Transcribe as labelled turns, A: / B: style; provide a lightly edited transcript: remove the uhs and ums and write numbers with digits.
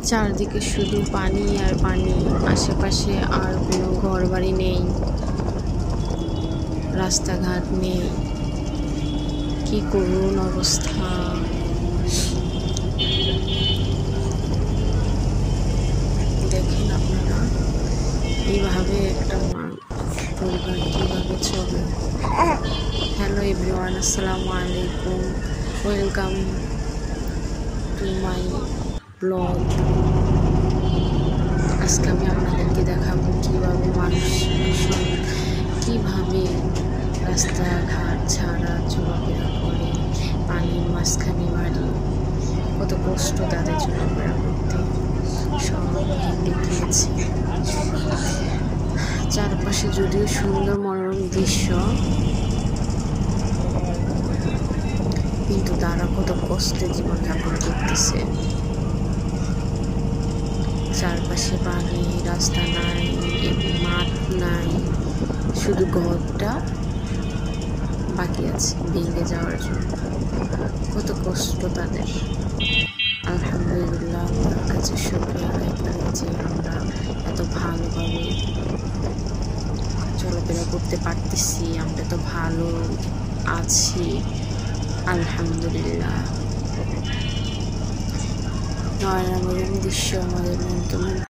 A: চারদিকে শুধু পানি আর পানি, আশেপাশে আর কোনো ঘরবাড়ি নেই, রাস্তাঘাট নেই। কি করুণ অবস্থা! দেখেন আপনারা, এইভাবে একটা পরিবার কীভাবে চলে। হ্যালো এভরিওয়ান, আসসালামু আলাইকুম, ওয়েলকাম টু মাই ব্লগ। আজকে আমি আপনাদেরকে দেখাবো কীভাবে মানুষ কীভাবে রাস্তাঘাট ছাড়া চলাফেরা করে, পানির মাঝখানে বাড়ি, কত কষ্ট তাদের চলাফেরা করতে। সব দেখিয়েছি। চারপাশে যদিও সুন্দর মনোরম দৃশ্য, কিন্তু তারা কত কষ্টে জীবনযাপন করতেছে। চারপাশে পানি, রাস্তা নাই, মাঠ নাই, শুধু ঘরটা বাকি আছে ভেঙে যাওয়ার জন্য। কত কষ্ট তাদের। আলহামদুলিল্লাহ, আল্লাহর কাছে শুকরিয়া আদায় করি যে আমরা এত ভালোভাবে চলাফেরা করতে পারতেছি, আমরা তো ভালো আছি আলহামদুলিল্লাহ। নয়নামরম দৃশ্য আমাদের মনকে